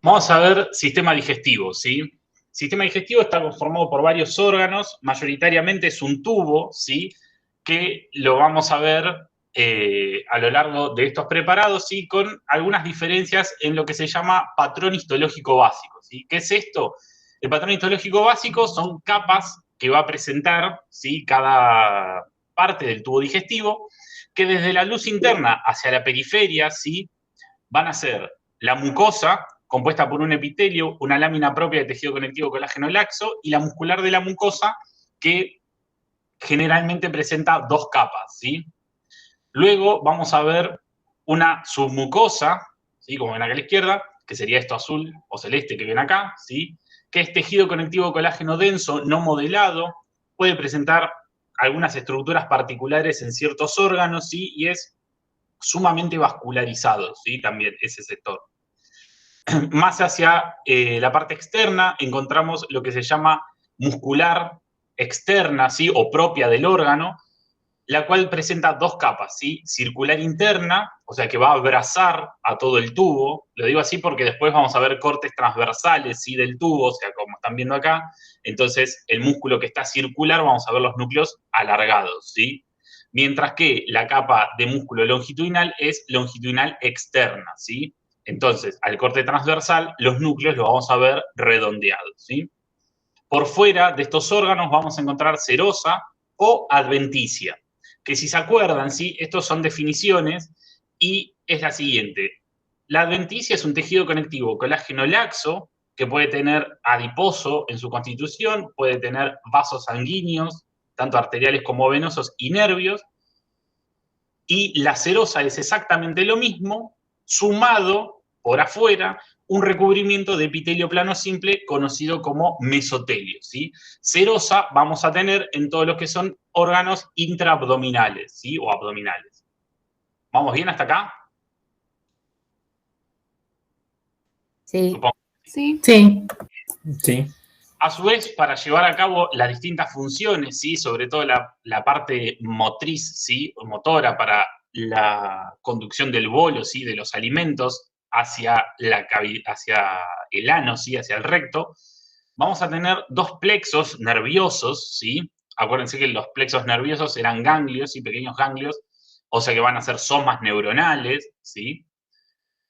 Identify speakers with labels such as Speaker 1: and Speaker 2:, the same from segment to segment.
Speaker 1: Vamos a ver sistema digestivo, ¿sí? Sistema digestivo está conformado por varios órganos, mayoritariamente es un tubo, ¿sí? Que lo vamos a ver a lo largo de estos preparados, ¿sí? Con algunas diferencias en lo que se llama patrón histológico básico, ¿sí? ¿Qué es esto? El patrón histológico básico son capas que va a presentar, ¿sí? Cada parte del tubo digestivo, que desde la luz interna hacia la periferia, ¿sí? Van a ser la mucosa, compuesta por un epitelio, una lámina propia de tejido conectivo colágeno laxo, y la muscular de la mucosa, que generalmente presenta dos capas, ¿sí? Luego vamos a ver una submucosa, ¿sí? Como ven acá a la izquierda, que sería esto azul o celeste que ven acá, ¿sí? Que es tejido conectivo colágeno denso, no modelado, puede presentar algunas estructuras particulares en ciertos órganos, ¿sí? Y es sumamente vascularizado, ¿sí? También ese sector. Más hacia la parte externa encontramos lo que se llama muscular externa, ¿sí? O propia del órgano, la cual presenta dos capas, ¿sí? Circular interna, o sea que va a abrazar a todo el tubo. Lo digo así porque después vamos a ver cortes transversales, ¿sí? Del tubo, o sea, como están viendo acá. Entonces, el músculo que está circular, vamos a ver los núcleos alargados, ¿sí? Mientras que la capa de músculo longitudinal es longitudinal externa, ¿sí? Entonces, al corte transversal, los núcleos los vamos a ver redondeados, ¿sí? Por fuera de estos órganos vamos a encontrar serosa o adventicia, que si se acuerdan, ¿sí? Estos son definiciones y es la siguiente. La adventicia es un tejido conectivo colágeno laxo que puede tener adiposo en su constitución, puede tener vasos sanguíneos, tanto arteriales como venosos, y nervios, y la serosa es exactamente lo mismo, sumado por afuera un recubrimiento de epitelio plano simple conocido como mesotelio, ¿sí? Serosa vamos a tener en todo lo que son órganos intraabdominales, ¿sí? O abdominales. ¿Vamos bien hasta acá?
Speaker 2: Sí.
Speaker 1: Supongo.
Speaker 3: Sí.
Speaker 2: Sí.
Speaker 4: Sí.
Speaker 1: A su vez, para llevar a cabo las distintas funciones, ¿sí? Sobre todo la parte motriz, ¿sí? O motora para la conducción del bolo, ¿sí? De los alimentos hacia el ano, ¿sí? Hacia el recto, vamos a tener dos plexos nerviosos, ¿sí? Acuérdense que los plexos nerviosos eran ganglios, ¿sí? Pequeños ganglios, o sea que van a ser somas neuronales, ¿sí?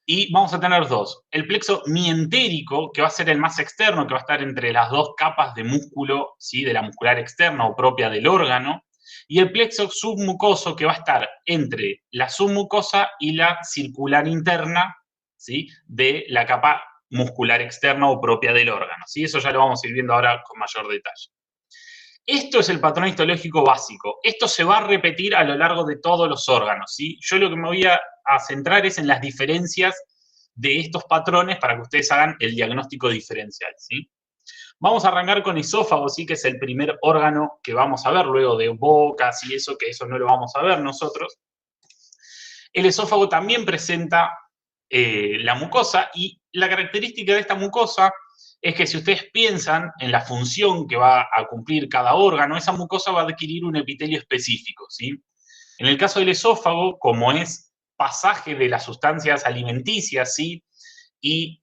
Speaker 1: Y vamos a tener dos. El plexo mientérico, que va a ser el más externo, que va a estar entre las dos capas de músculo, ¿sí? De la muscular externa o propia del órgano. Y el plexo submucoso, que va a estar entre la submucosa y la circular interna, ¿sí? De la capa muscular externa o propia del órgano, ¿sí? Eso ya lo vamos a ir viendo ahora con mayor detalle. Esto es el patrón histológico básico. Esto se va a repetir a lo largo de todos los órganos, ¿sí? Yo lo que me voy a centrar es en las diferencias de estos patrones para que ustedes hagan el diagnóstico diferencial, ¿sí? Vamos a arrancar con esófago, ¿sí? Que es el primer órgano que vamos a ver, luego de bocas y eso, que eso no lo vamos a ver nosotros. El esófago también presenta la mucosa y la característica de esta mucosa es que si ustedes piensan en la función que va a cumplir cada órgano, esa mucosa va a adquirir un epitelio específico, ¿sí? En el caso del esófago, como es pasaje de las sustancias alimenticias, ¿sí? Y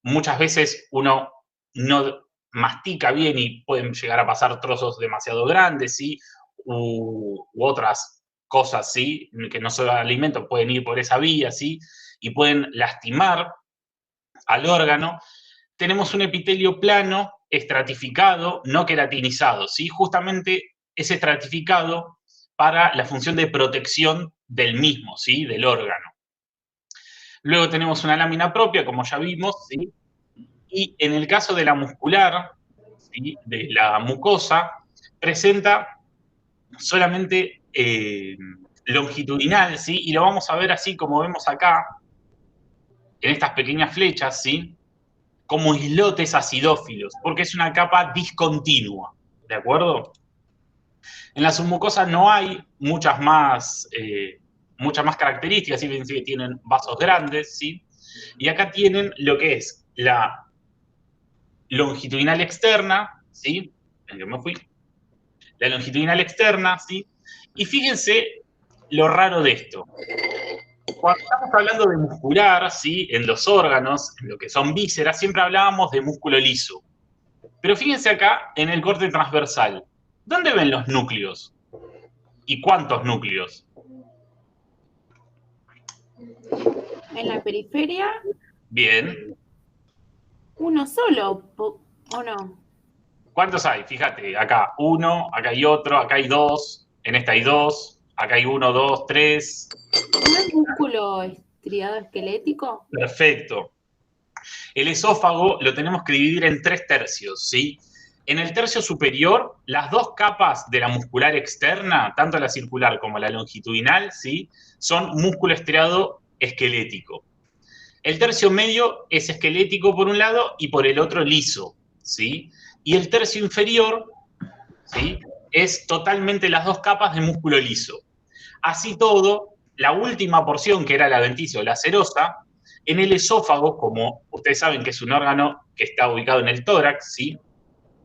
Speaker 1: muchas veces uno no mastica bien y pueden llegar a pasar trozos demasiado grandes, ¿sí? U otras cosas, ¿sí? Que no son alimentos, pueden ir por esa vía, ¿sí? Y pueden lastimar al órgano. Tenemos un epitelio plano, estratificado, no queratinizado, ¿sí? Justamente es estratificado para la función de protección del mismo, ¿sí? Del órgano. Luego tenemos una lámina propia, como ya vimos, ¿sí? Y en el caso de la muscular, ¿sí? De la mucosa, presenta solamente longitudinal, ¿sí? Y lo vamos a ver así como vemos acá, en estas pequeñas flechas, ¿sí? Como islotes acidófilos, porque es una capa discontinua, ¿de acuerdo? En la submucosa no hay muchas más características, ¿sí? Fíjense que tienen vasos grandes, ¿sí? Y acá tienen lo que es la longitudinal externa, ¿sí? En que me fui. La longitudinal externa, ¿sí? Y fíjense lo raro de esto. Cuando estamos hablando de muscular, ¿sí? En los órganos, en lo que son vísceras, siempre hablábamos de músculo liso. Pero fíjense acá en el corte transversal. ¿Dónde ven los núcleos? ¿Y cuántos núcleos?
Speaker 2: En la periferia,
Speaker 1: Bien.
Speaker 2: uno solo, ¿o no?
Speaker 1: ¿Cuántos hay? Fíjate, acá uno, acá hay otro, acá hay dos, en esta hay dos, acá hay uno, dos, tres.
Speaker 2: ¿No es músculo estriado esquelético?
Speaker 1: Perfecto. El esófago lo tenemos que dividir en 3 tercios, ¿sí? En el tercio superior, las dos capas de la muscular externa, tanto la circular como la longitudinal, ¿sí? Son músculo estriado esquelético. El tercio medio es esquelético por un lado y por el otro liso, ¿sí? Y el tercio inferior, ¿sí? Es totalmente las dos capas de músculo liso. Así todo, la última porción, que era la adventicia o la serosa, en el esófago, como ustedes saben que es un órgano que está ubicado en el tórax, ¿sí?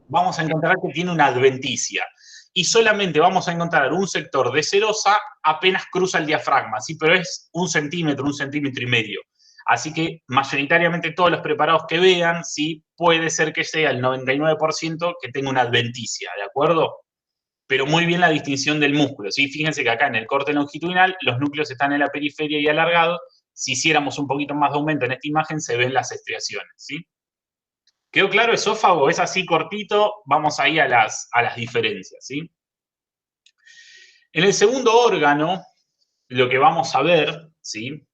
Speaker 1: Vamos a encontrar que tiene una adventicia. Y solamente vamos a encontrar un sector de serosa apenas cruza el diafragma, ¿sí? Pero es 1 centímetro, 1,5 centímetros. Así que mayoritariamente todos los preparados que vean, ¿sí? Puede ser que sea el 99% que tenga una adventicia, ¿de acuerdo? Pero muy bien la distinción del músculo, ¿sí? Fíjense que acá en el corte longitudinal los núcleos están en la periferia y alargados. Si hiciéramos un poquito más de aumento en esta imagen, se ven las estriaciones, ¿sí? ¿Quedó claro? Esófago es así cortito, vamos ahí a las diferencias, ¿sí? En el segundo órgano, lo que vamos a ver, ¿sí?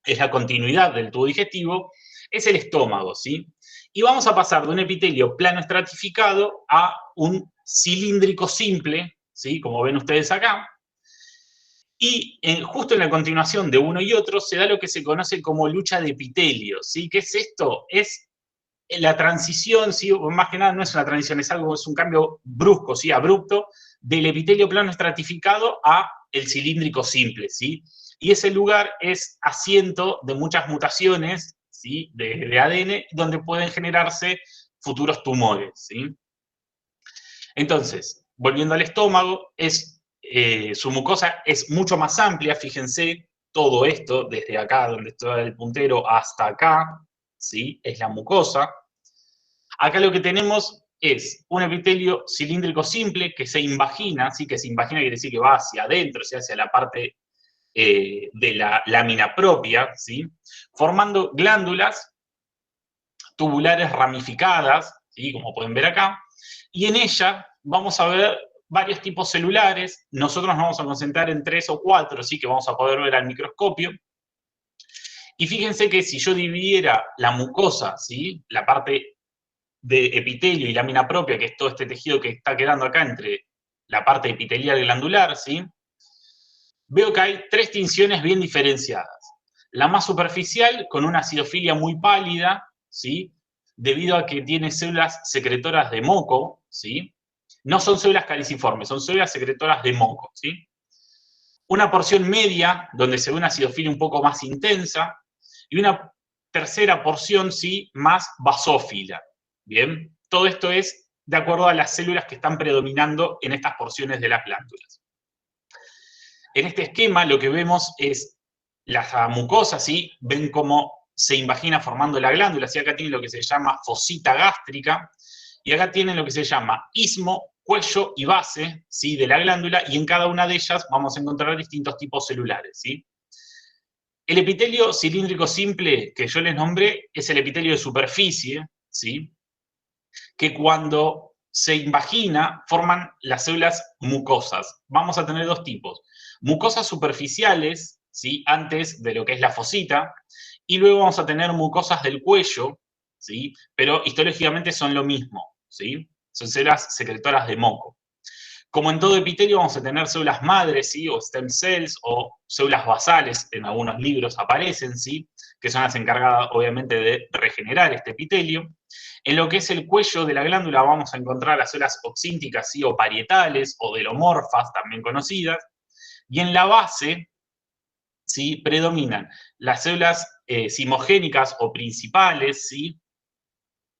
Speaker 1: Es la continuidad del tubo digestivo, es el estómago, ¿sí? Y vamos a pasar de un epitelio plano estratificado a un cilíndrico simple, ¿sí? Como ven ustedes acá. Y justo en la continuación de uno y otro se da lo que se conoce como lucha de epitelios, ¿sí? ¿Qué es esto? Es la transición, ¿sí? Más que nada no es una transición, es un cambio brusco, ¿sí? Abrupto, del epitelio plano estratificado a el cilíndrico simple, ¿sí? Y ese lugar es asiento de muchas mutaciones, ¿sí? de ADN, donde pueden generarse futuros tumores, ¿sí? Entonces, volviendo al estómago, su mucosa es mucho más amplia, fíjense, todo esto, desde acá, donde está el puntero, hasta acá, ¿sí? Es la mucosa. Acá lo que tenemos es un epitelio cilíndrico simple que se invagina, ¿sí? Que se invagina quiere decir que va hacia adentro, o sea, hacia la parte de la lámina propia, ¿sí? Formando glándulas tubulares ramificadas, ¿sí? Como pueden ver acá, y en ella vamos a ver varios tipos celulares. Nosotros nos vamos a concentrar en 3 o 4, ¿sí? Que vamos a poder ver al microscopio. Y fíjense que si yo dividiera la mucosa, ¿sí? La parte de epitelio y lámina propia, que es todo este tejido que está quedando acá entre la parte epitelial glandular, ¿sí? Veo que hay 3 tinciones bien diferenciadas. La más superficial, con una acidofilia muy pálida, ¿sí? Debido a que tiene células secretoras de moco, ¿sí? No son células caliciformes, son células secretoras de moco, ¿sí? Una porción media, donde se ve una acidofilia un poco más intensa, y una tercera porción, sí, más basófila. Bien, todo esto es de acuerdo a las células que están predominando en estas porciones de las glándulas. En este esquema lo que vemos es la mucosa, ¿sí? Ven cómo se invagina formando la glándula, ¿sí? Acá tienen lo que se llama fosita gástrica, y acá tienen lo que se llama istmo, cuello y base, ¿sí? De la glándula, y en cada una de ellas vamos a encontrar distintos tipos celulares, ¿sí? El epitelio cilíndrico simple que yo les nombré es el epitelio de superficie, ¿sí? Que cuando se invagina forman las células mucosas. Vamos a tener 2 tipos. Mucosas superficiales, ¿sí? Antes de lo que es la fosita, y luego vamos a tener mucosas del cuello, ¿sí? Pero histológicamente son lo mismo, ¿sí? Son células secretoras de moco. Como en todo epitelio vamos a tener células madres, ¿sí? O stem cells, o células basales, en algunos libros aparecen, ¿sí? Que son las encargadas, obviamente, de regenerar este epitelio. En lo que es el cuello de la glándula vamos a encontrar las células oxínticas, ¿sí? O parietales, o delomorfas, también conocidas. Y en la base, ¿sí? Predominan las células cimogénicas o principales, ¿sí?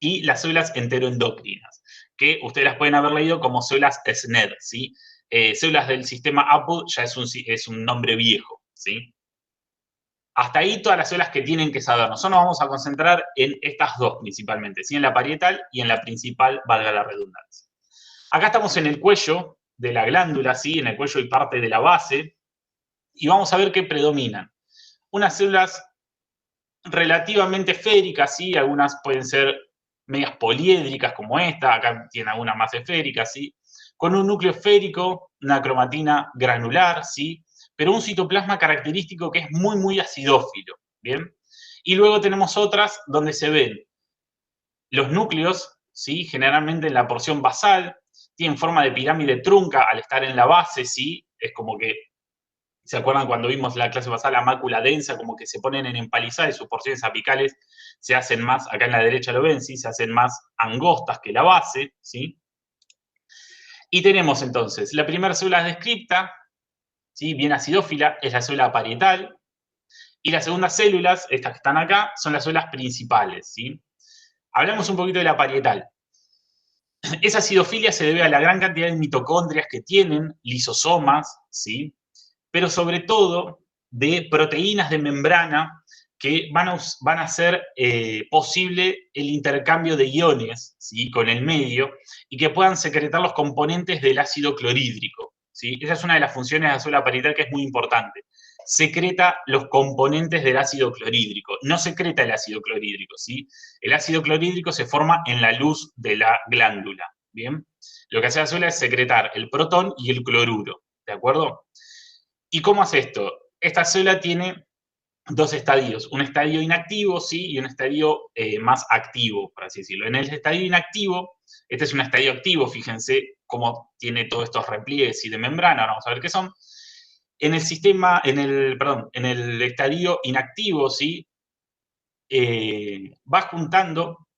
Speaker 1: Y las células enteroendocrinas, que ustedes las pueden haber leído como células SNED, ¿sí? Células del sistema Apple ya es un nombre viejo, ¿sí? Hasta ahí todas las células que tienen que saber. Nosotros nos vamos a concentrar en estas dos principalmente, ¿sí? En la parietal y en la principal, valga la redundancia. Acá estamos en el cuello de la glándula, ¿sí? En el cuello y parte de la base, y vamos a ver qué predominan. Unas células relativamente esféricas, ¿sí? Algunas pueden ser medias poliédricas como esta, acá tiene algunas más esféricas, ¿sí? Con un núcleo esférico, una cromatina granular, ¿sí? Pero un citoplasma característico que es muy, muy acidófilo, ¿bien? Y luego tenemos otras donde se ven los núcleos, ¿sí? Generalmente en la porción basal, tienen forma de pirámide trunca al estar en la base, ¿sí? Es como que, ¿se acuerdan cuando vimos la clase pasada la mácula densa? Como que se ponen en empalizada y sus porciones apicales se hacen más, acá en la derecha lo ven, ¿sí? Se hacen más angostas que la base, ¿sí? Y tenemos entonces, la primera célula descripta, ¿sí? Bien acidófila, es la célula parietal, y las segundas células, estas que están acá, son las células principales, ¿sí? Hablamos un poquito de la parietal. Esa acidofilia se debe a la gran cantidad de mitocondrias que tienen, lisosomas, ¿sí? Pero sobre todo de proteínas de membrana que van a hacer posible el intercambio de iones, ¿sí? Con el medio y que puedan secretar los componentes del ácido clorhídrico, ¿sí? Esa es una de las funciones de la célula parietal que es muy importante. Secreta los componentes del ácido clorhídrico, no secreta el ácido clorhídrico, ¿sí? El ácido clorhídrico se forma en la luz de la glándula, ¿bien? Lo que hace la célula es secretar el protón y el cloruro, ¿de acuerdo? ¿Y cómo hace esto? Esta célula tiene dos estadios, un estadio inactivo, ¿sí? Y un estadio más activo, por así decirlo. En el estadio inactivo, este es un estadio activo, fíjense cómo tiene todos estos repliegues y de membrana, ahora vamos a ver qué son. En el sistema, en el estadio inactivo, ¿sí? Va juntando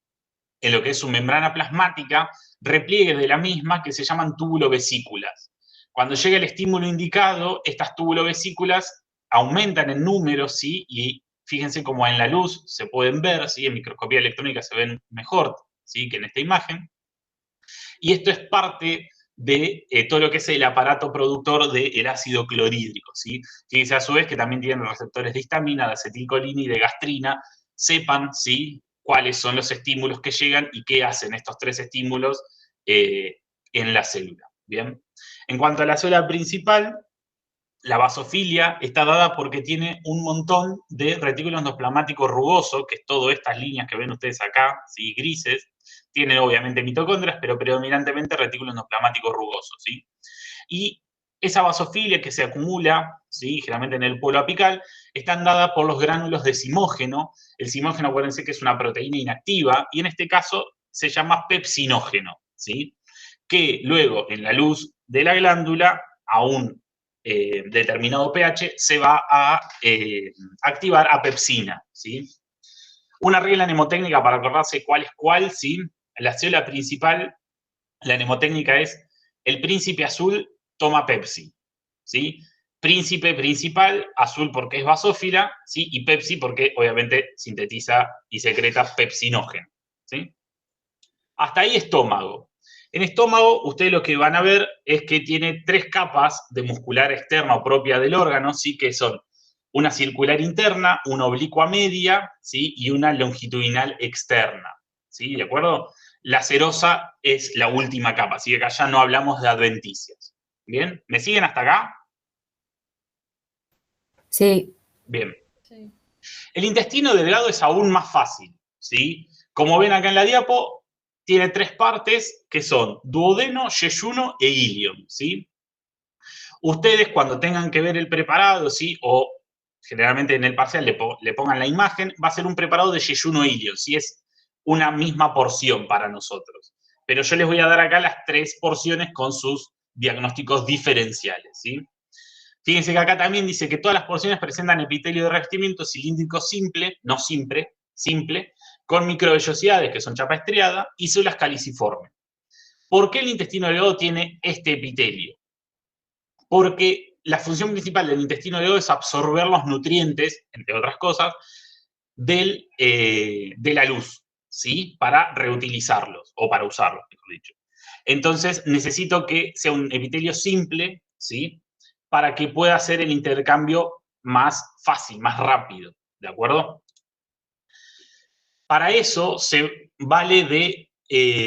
Speaker 1: en lo que es su membrana plasmática repliegues de la misma que se llaman túbulo-vesículas. Cuando llega el estímulo indicado, estas túbulo-vesículas aumentan en número, ¿sí? Y fíjense cómo en la luz se pueden ver, ¿sí? En microscopía electrónica se ven mejor, ¿sí? Que en esta imagen. Y esto es parte de todo lo que es el aparato productor del ácido clorhídrico, ¿sí? Fíjense a su vez que también tienen receptores de histamina, de acetilcolina y de gastrina. Sepan, ¿sí? Cuáles son los estímulos que llegan y qué hacen estos tres estímulos en la célula, ¿bien? En cuanto a la célula principal, la basofilia está dada porque tiene un montón de retículos endoplasmáticos rugosos, que es todas estas líneas que ven ustedes acá, ¿sí? Grises. Tienen obviamente mitocondrias, pero predominantemente retículos endoplasmáticos rugosos, ¿sí? Y esa basofilia que se acumula, ¿sí? Generalmente en el polo apical, están dadas por los gránulos de simógeno. El simógeno, acuérdense que es una proteína inactiva, y en este caso se llama pepsinógeno, ¿sí? Que luego, en la luz de la glándula, a un determinado pH, se va a activar a pepsina, ¿sí? Una regla mnemotécnica para acordarse cuál es cuál, ¿sí? La célula principal, la mnemotécnica es el príncipe azul toma Pepsi, ¿sí? Príncipe principal, azul porque es basófila, ¿sí? Y Pepsi porque obviamente sintetiza y secreta pepsinógeno, ¿sí? Hasta ahí estómago. En estómago, ustedes lo que van a ver es que tiene tres capas de muscular externa o propia del órgano, ¿sí? Que son una circular interna, una oblicua media, ¿sí? Y una longitudinal externa, ¿sí? ¿De acuerdo? La serosa es la última capa, así que acá ya no hablamos de adventicias. ¿Bien? ¿Me siguen hasta acá?
Speaker 2: Sí.
Speaker 1: Bien.
Speaker 3: Sí.
Speaker 1: El intestino delgado es aún más fácil, ¿sí? Como ven acá en la diapo, tiene tres partes que son duodeno, yeyuno e ilion, ¿sí? Ustedes cuando tengan que ver el preparado, ¿sí? O generalmente en el parcial le pongan la imagen, va a ser un preparado de yeyuno e ilion, ¿sí? Es una misma porción para nosotros. Pero yo les voy a dar acá las tres porciones con sus diagnósticos diferenciales, ¿sí? Fíjense que acá también dice que todas las porciones presentan epitelio de revestimiento cilíndrico simple, no simple, con microvellosidades, que son chapa estriada, y células caliciformes. ¿Por qué el intestino delgado tiene este epitelio? Porque la función principal del intestino delgado es absorber los nutrientes, entre otras cosas, de la luz, ¿sí? Para reutilizarlos, o para usarlos, mejor dicho. Entonces, necesito que sea un epitelio simple, ¿sí? Para que pueda hacer el intercambio más fácil, más rápido, ¿de acuerdo? Para eso se vale de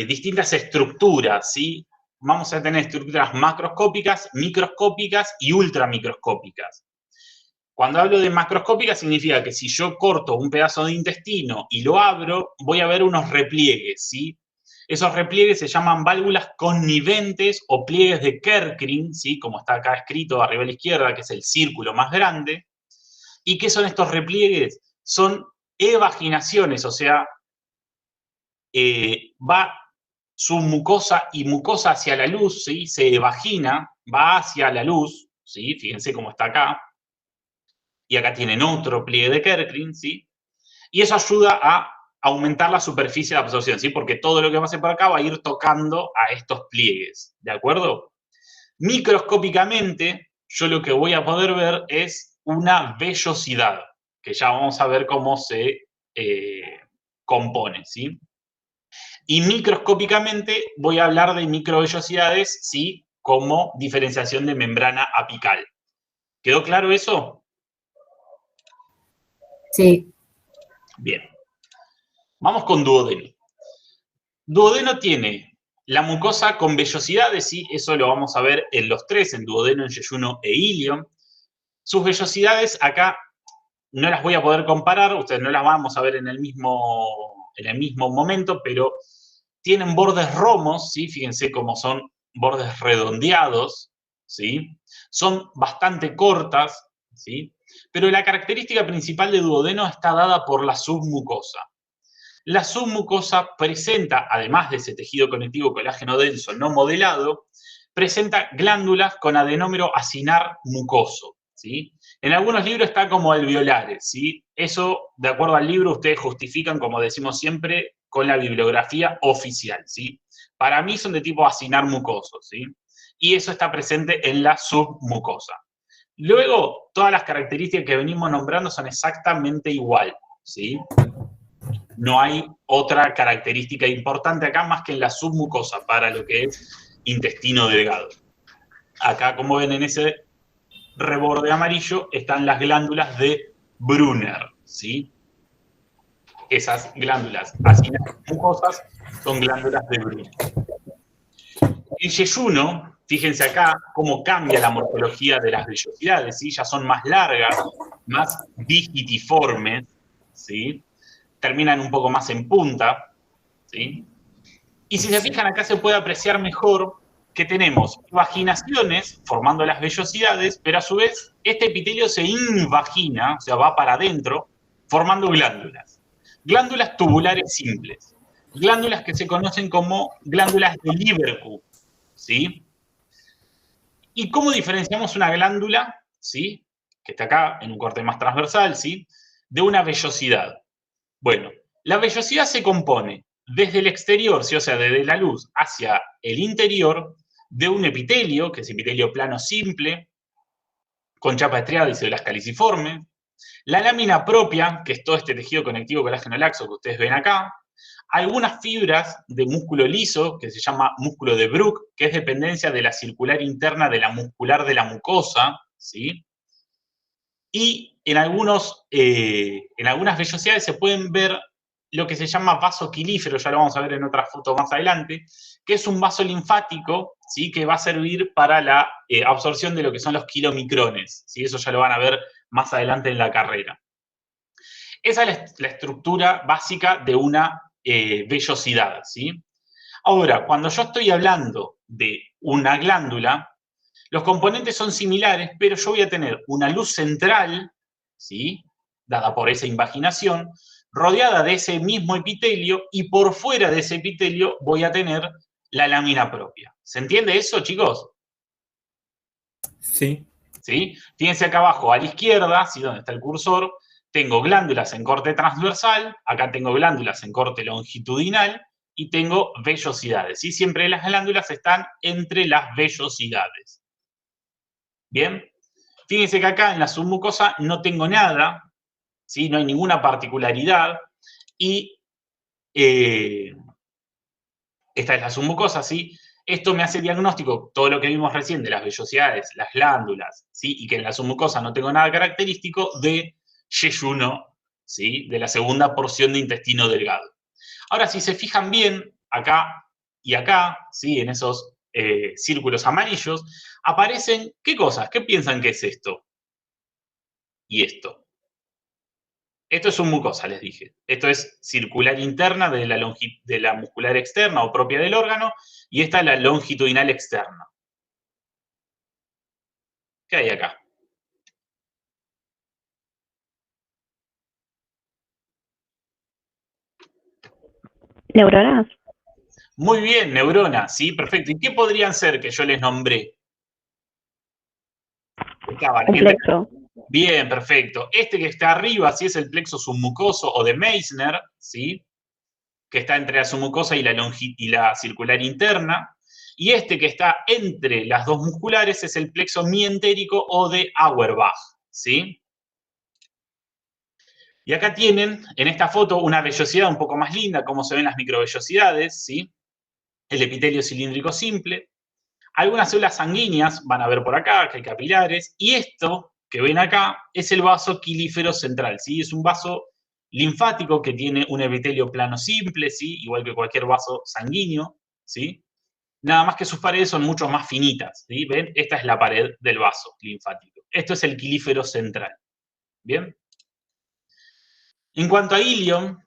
Speaker 1: distintas estructuras, ¿sí? Vamos a tener estructuras macroscópicas, microscópicas y ultramicroscópicas. Cuando hablo de macroscópica significa que si yo corto un pedazo de intestino y lo abro, voy a ver unos repliegues, ¿sí? Esos repliegues se llaman válvulas conniventes o pliegues de Kerckring, ¿sí? Como está acá escrito arriba a la izquierda, que es el círculo más grande. ¿Y qué son estos repliegues? Son evaginaciones, o sea, va su mucosa y mucosa hacia la luz, ¿sí? Se evagina, va hacia la luz, ¿sí? Fíjense cómo está acá. Y acá tienen otro pliegue de Kerckring, ¿sí? Y eso ayuda a aumentar la superficie de absorción, ¿sí? Porque todo lo que pase por acá va a ir tocando a estos pliegues, ¿de acuerdo? Microscópicamente, yo lo que voy a poder ver es una vellosidad, que ya vamos a ver cómo se compone, ¿sí? Y microscópicamente voy a hablar de microvellosidades, ¿sí? Como diferenciación de membrana apical. ¿Quedó claro eso?
Speaker 2: Sí.
Speaker 1: Bien. Vamos con duodeno. Duodeno tiene la mucosa con vellosidades, ¿sí? Eso lo vamos a ver en los tres, en duodeno, en yeyuno e ilion. Sus vellosidades acá no las voy a poder comparar, ustedes no las vamos a ver en el mismo momento, pero tienen bordes romos, ¿sí? Fíjense cómo son bordes redondeados, ¿sí? Son bastante cortas, ¿sí? Pero la característica principal de duodeno está dada por la submucosa. La submucosa presenta, además de ese tejido conectivo colágeno denso no modelado, presenta glándulas con adenómero acinar mucoso, ¿sí? En algunos libros está como alveolares, ¿sí? Eso, de acuerdo al libro, ustedes justifican, como decimos siempre, con la bibliografía oficial, ¿sí? Para mí son de tipo acinar mucoso, ¿sí? Y eso está presente en la submucosa. Luego, todas las características que venimos nombrando son exactamente igual, ¿sí? No hay otra característica importante acá más que en la submucosa para lo que es intestino delgado. Acá, como ven en ese reborde amarillo, están las glándulas de Brunner, ¿sí? Esas glándulas acinar mucosas son glándulas de Brunner. En yeyuno, fíjense acá cómo cambia la morfología de las vellosidades, ¿sí? Ya son más largas, más digitiformes, ¿sí? Terminan un poco más en punta, ¿sí? Y si se fijan acá se puede apreciar mejor que tenemos vaginaciones formando las vellosidades, pero a su vez este epitelio se invagina, o sea, va para adentro, formando glándulas. Glándulas tubulares simples. Glándulas que se conocen como glándulas de Lieberkühn, ¿sí? ¿Y cómo diferenciamos una glándula, ¿sí? Que está acá en un corte más transversal, ¿sí? De una vellosidad. Bueno, la vellosidad se compone desde el exterior, ¿sí? O sea, desde la luz hacia el interior, de un epitelio, que es epitelio plano simple, con chapa estriada y células caliciformes, la lámina propia, que es todo este tejido conectivo colágeno laxo que ustedes ven acá, algunas fibras de músculo liso, que se llama músculo de Bruch, que es dependencia de la circular interna de la muscular de la mucosa, ¿sí? Y en algunas vellosidades se pueden ver lo que se llama vaso quilífero, ya lo vamos a ver en otra foto más adelante, que es un vaso linfático, ¿sí? Que va a servir para la absorción de lo que son los kilomicrones, ¿sí? Eso ya lo van a ver más adelante en la carrera. Esa es la estructura básica de una vellosidad, ¿sí? Ahora, cuando yo estoy hablando de una glándula, los componentes son similares, pero yo voy a tener una luz central, ¿sí? Dada por esa invaginación, rodeada de ese mismo epitelio, y por fuera de ese epitelio voy a tener la lámina propia. ¿Se entiende eso, chicos?
Speaker 3: Sí.
Speaker 1: ¿Sí? Fíjense acá abajo, a la izquierda, ¿sí? Donde está el cursor, tengo glándulas en corte transversal, acá tengo glándulas en corte longitudinal, y tengo vellosidades, ¿sí? Siempre las glándulas están entre las vellosidades. ¿Bien? Fíjense que acá en la submucosa no tengo nada, ¿sí? No hay ninguna particularidad, y esta es la submucosa, ¿sí? Esto me hace diagnóstico, todo lo que vimos recién de las vellosidades, las glándulas, ¿sí? Y que en la submucosa no tengo nada característico de yeyuno, ¿sí? De la segunda porción de intestino delgado. Ahora, si se fijan bien, acá y acá, ¿sí? En esos círculos amarillos, aparecen, ¿qué cosas? ¿Qué piensan que es esto? Y esto. Esto es submucosa, les dije. Esto es circular interna de la muscular externa o propia del órgano, y esta es la longitudinal externa. ¿Qué hay acá?
Speaker 3: Neuronas.
Speaker 1: Muy bien, neuronas, ¿sí? Perfecto. ¿Y qué podrían ser que yo les nombré?
Speaker 3: Un plexo.
Speaker 1: Bien, perfecto. Este que está arriba, sí, es el plexo submucoso o de Meissner, ¿sí? Que está entre la submucosa y la circular interna. Y este que está entre las dos musculares es el plexo mientérico o de Auerbach, ¿sí? Y acá tienen, en esta foto, una vellosidad un poco más linda, cómo se ven las microvellosidades, ¿sí? El epitelio cilíndrico simple. Algunas células sanguíneas, van a ver por acá, que hay capilares. Y esto que ven acá es el vaso quilífero central, ¿sí? Es un vaso linfático que tiene un epitelio plano simple, ¿sí? Igual que cualquier vaso sanguíneo, ¿sí? Nada más que sus paredes son mucho más finitas, ¿sí? ¿Ven? Esta es la pared del vaso linfático. Esto es el quilífero central, ¿bien? En cuanto a ilion,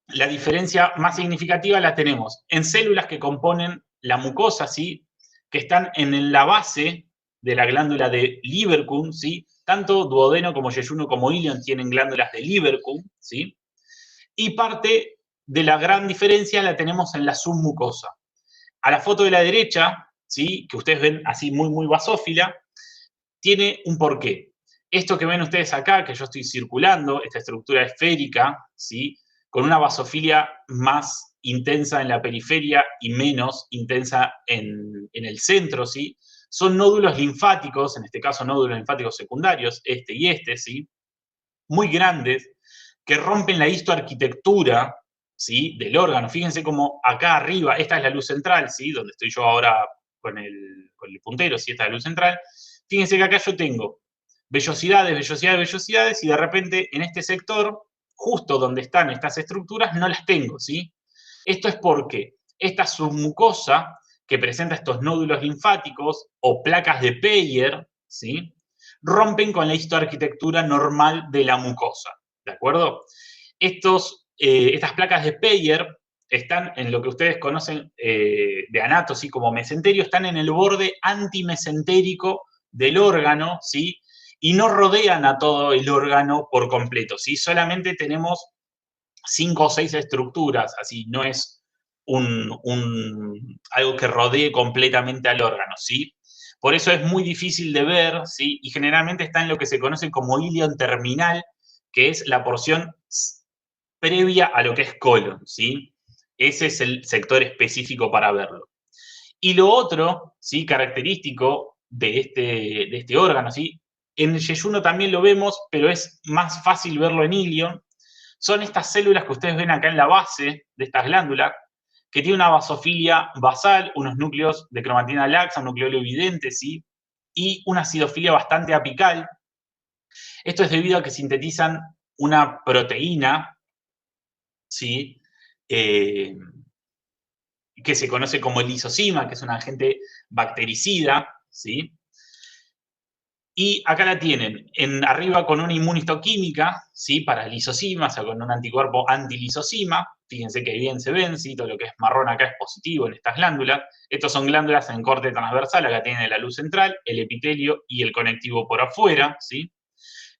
Speaker 1: la diferencia más significativa la tenemos en células que componen la mucosa, ¿sí? Que están en la base de la glándula de Lieberkühn, ¿sí? Tanto duodeno como yeyuno como ilion tienen glándulas de Lieberkühn, ¿sí? Y parte de la gran diferencia la tenemos en la submucosa. A la foto de la derecha, ¿sí? Que ustedes ven así muy basófila, tiene un porqué. Esto que ven ustedes acá, que yo estoy circulando, esta estructura esférica, ¿sí? Con una basofilia más intensa en la periferia y menos intensa en el centro, ¿sí? Son nódulos linfáticos, en este caso nódulos linfáticos secundarios, este y este, ¿sí? Muy grandes, que rompen la histoarquitectura, ¿sí? Del órgano. Fíjense como acá arriba, esta es la luz central, ¿sí? Donde estoy yo ahora con el puntero, ¿sí? Esta es la luz central. Fíjense que acá yo tengo vellosidades, y de repente en este sector, justo donde están estas estructuras, no las tengo, ¿sí? Esto es porque esta submucosa que presenta estos nódulos linfáticos o placas de Peyer, ¿sí? Rompen con la histoarquitectura normal de la mucosa, ¿de acuerdo? Estas placas de Peyer están en lo que ustedes conocen de anato, ¿sí? Como mesenterio, están en el borde antimesentérico del órgano, ¿sí? Y no rodean a todo el órgano por completo, ¿sí? Solamente tenemos 5 o 6 estructuras, así, no es algo que rodee completamente al órgano, ¿sí? Por eso es muy difícil de ver, ¿sí? Y generalmente está en lo que se conoce como ilion terminal, que es la porción previa a lo que es colon, ¿sí? Ese es el sector específico para verlo. Y lo otro, ¿sí? Característico de este órgano, ¿sí? En el yeyuno también lo vemos, pero es más fácil verlo en ilion. Son estas células que ustedes ven acá en la base de estas glándulas, que tienen una basofilia basal, unos núcleos de cromatina laxa, un nucleolo evidente, ¿sí? Y una acidofilia bastante apical. Esto es debido a que sintetizan una proteína, ¿sí? Que se conoce como el lisozima, que es un agente bactericida, ¿sí? Y acá la tienen, arriba con una inmunistoquímica, ¿sí? Para lisozima, o sea, con un anticuerpo antilisozima. Fíjense que bien se ven, ¿sí? Todo lo que es marrón acá es positivo en estas glándulas. Estas son glándulas en corte transversal, acá tienen la luz central, el epitelio y el conectivo por afuera, ¿sí?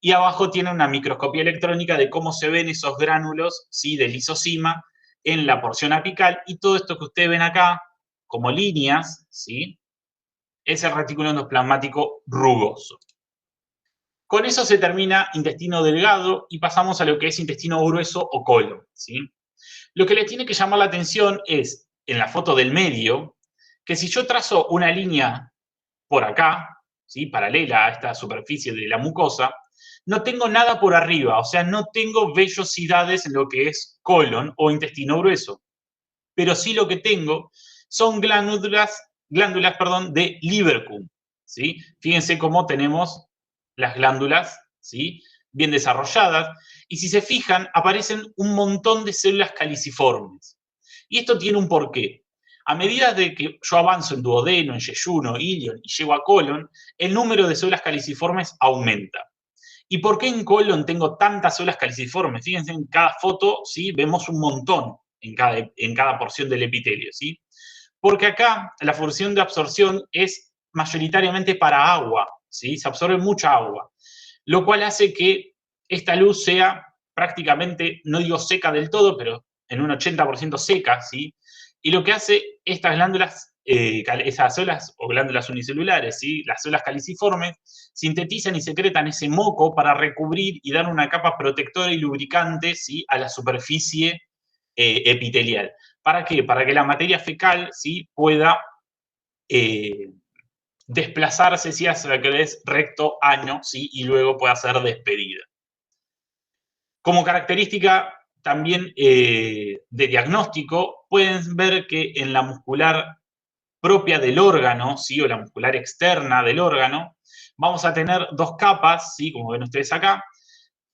Speaker 1: Y abajo tiene una microscopía electrónica de cómo se ven esos gránulos, ¿sí? De lisozima en la porción apical, y todo esto que ustedes ven acá, como líneas, ¿sí? Es el retículo endoplasmático rugoso. Con eso se termina intestino delgado y pasamos a lo que es intestino grueso o colon, ¿sí? Lo que les tiene que llamar la atención es, en la foto del medio, que si yo trazo una línea por acá, ¿sí? Paralela a esta superficie de la mucosa, no tengo nada por arriba, o sea, no tengo vellosidades en lo que es colon o intestino grueso. Pero sí lo que tengo son glándulas, perdón, de Lieberkühn, ¿sí? Fíjense cómo tenemos las glándulas, ¿sí? Bien desarrolladas, y si se fijan, aparecen un montón de células caliciformes. Y esto tiene un porqué. A medida de que yo avanzo en duodeno, en yeyuno, ilion y llego a colon, el número de células caliciformes aumenta. ¿Y por qué en colon tengo tantas células caliciformes? Fíjense, en cada foto, ¿sí? Vemos un montón en cada porción del epitelio, ¿sí? Porque acá la función de absorción es mayoritariamente para agua, ¿sí? Se absorbe mucha agua, lo cual hace que esta luz sea prácticamente, no digo seca del todo, pero en un 80% seca, ¿sí? Y lo que hace estas glándulas, esas células o glándulas unicelulares, ¿sí? Las células caliciformes, sintetizan y secretan ese moco para recubrir y dar una capa protectora y lubricante, ¿sí? A la superficie epitelial. ¿Para qué? Para que la materia fecal, ¿sí? Pueda desplazarse, ¿sí? Hacia lo que es recto año, ¿sí? Y luego pueda ser despedida. Como característica también de diagnóstico, pueden ver que en la muscular propia del órgano, ¿sí? O la muscular externa del órgano, vamos a tener dos capas, ¿sí? Como ven ustedes acá.